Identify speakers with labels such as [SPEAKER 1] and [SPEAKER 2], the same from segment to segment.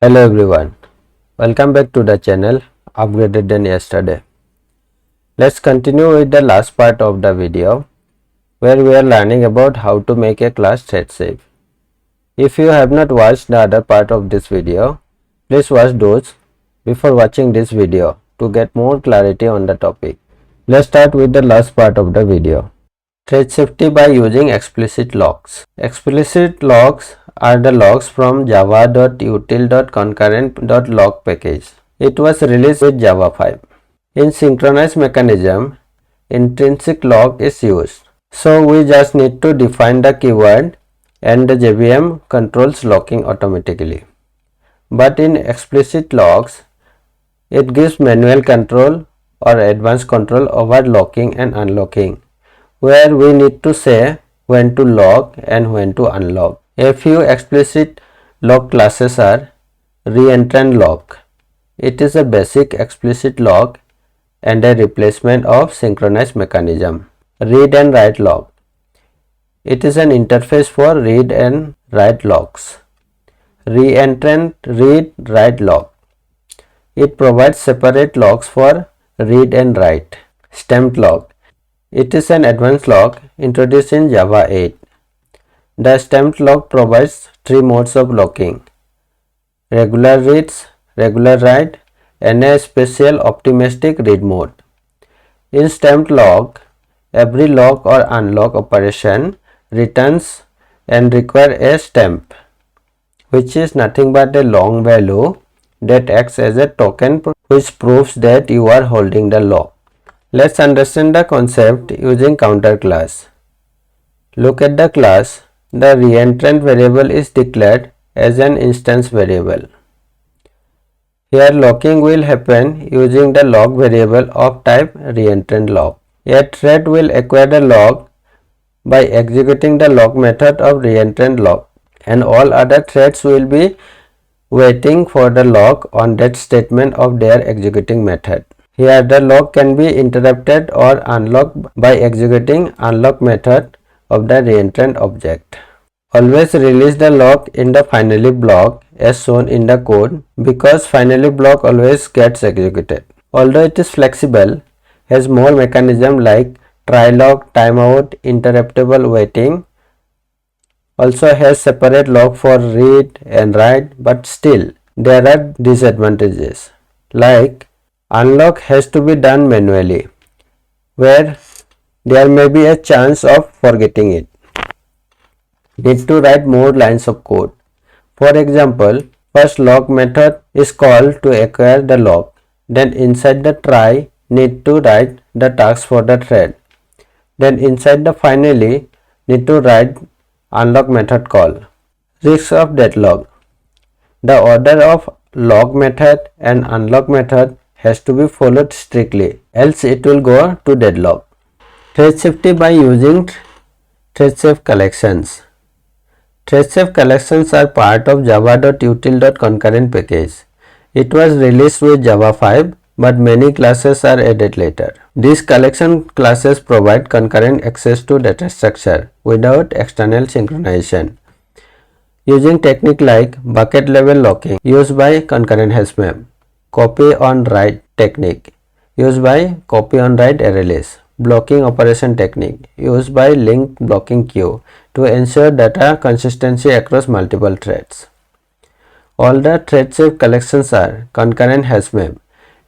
[SPEAKER 1] Hello everyone, welcome back to the channel Upgraded Than Yesterday. Let's continue with the last part of the video where we are learning about how to make a class thread safe. If you have not watched the other part of this video, please watch those before watching this video to get more clarity on the topic. Let's start with the last part of the video. Thread safety by using explicit locks. Explicit locks are the locks from java.util.concurrent.lock package. It was released with Java 5. In synchronized mechanism, intrinsic lock is used. So we just need to define the keyword and the JVM controls locking automatically. But in explicit locks, it gives manual control or advanced control over locking and unlocking, where we need to say when to lock and when to unlock. A few explicit lock classes are ReentrantLock. It is a basic explicit lock and a replacement of synchronized mechanism. Read and write lock. It is an interface for read and write locks. Reentrantreadwritelock. It provides separate locks for read and write. Stamped lock. It is an advanced lock introduced in Java 8. The stamped lock provides three modes of locking: regular reads, regular write, and a special optimistic read mode. In stamped lock, every lock or unlock operation returns and requires a stamp, which is nothing but a long value that acts as a token which proves that you are holding the lock. Let's understand the concept using counter class. Look at the class. The reentrant variable is declared as an instance variable. Here locking will happen using the lock variable of type ReentrantLock. A thread will acquire the lock by executing the lock method of ReentrantLock, and all other threads will be waiting for the lock on that statement of their executing method. Here the lock can be interrupted or unlocked by executing unlock method of the reentrant object. Always release the lock in the finally block as shown in the code, because finally block always gets executed. Although it is flexible, has more mechanism like tryLock, timeout, interruptible waiting, also has separate lock for read and write, but still there are disadvantages, like unlock has to be done manually, where there may be a chance of forgetting it. Need to write more lines of code. For example, first lock method is called to acquire the lock. Then inside the try need to write the task for the thread. Then inside the finally need to write unlock method call. Risk of deadlock. The order of lock method and unlock method has to be followed strictly, else it will go to deadlock. Thread safety by using thread safe collections. Thread safe collections are part of java.util.concurrent package. It was released with Java 5, but many classes are added later. These collection classes provide concurrent access to data structure without external synchronization, using technique like bucket level locking used by ConcurrentHashMap, CopyOnWrite technique used by CopyOnWriteArrayList, blocking operation technique used by linked blocking queue to ensure data consistency across multiple threads. All the thread safe collections are ConcurrentHashMap.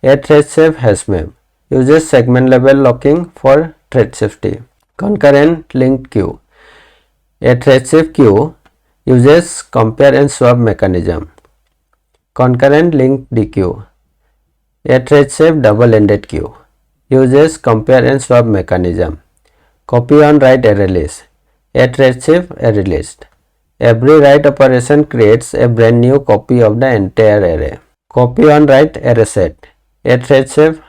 [SPEAKER 1] A thread safe hashmap uses segment level locking for thread safety. Concurrent linked queue. A thread safe queue uses compare and swap mechanism. Concurrent linked DQ. A thread safe double-ended queue uses compare and swap mechanism. CopyOnWriteArrayList. A thread safe ArrayList. Every write operation creates a brand new copy of the entire array. CopyOnWriteArraySet. A thread safe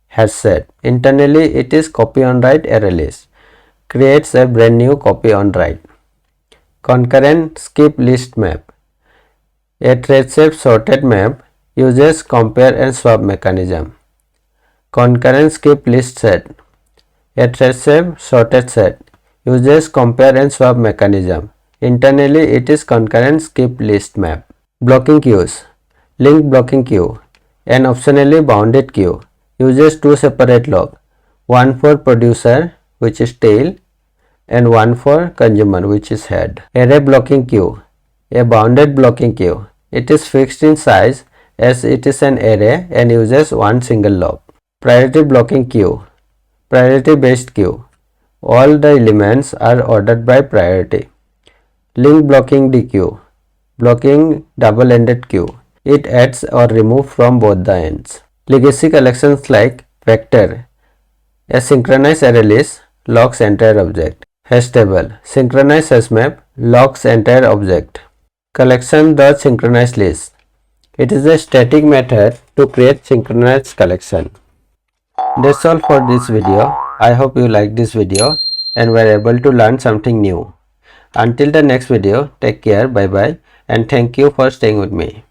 [SPEAKER 1] hash set. Internally it is CopyOnWriteArrayList. Creates a brand new copy on write. Concurrent skip list map. A thread safe sorted map uses compare and swap mechanism. Concurrent skip list set. A thread safe sorted set uses compare and swap mechanism. Internally it is concurrent skip list map. Blocking queues. Link blocking queue. An optionally bounded queue uses two separate locks, one for producer, which is tail, and one for consumer, which is head. Array blocking queue. A bounded blocking queue. It is fixed in size as it is an array and uses one single lock. Priority blocking queue. Priority based queue. All the elements are ordered by priority. Link blocking queue. Blocking double-ended queue. It adds or removes from both the ends. Legacy collections like vector. A synchronized array list locks entire object. Hash table. Synchronized hash map locks entire object. Collection.synchronized list. It is a static method to create synchronized collection. That's all for this video. I hope you liked this video and were able to learn something new. Until the next video, take care, bye bye, and thank you for staying with me.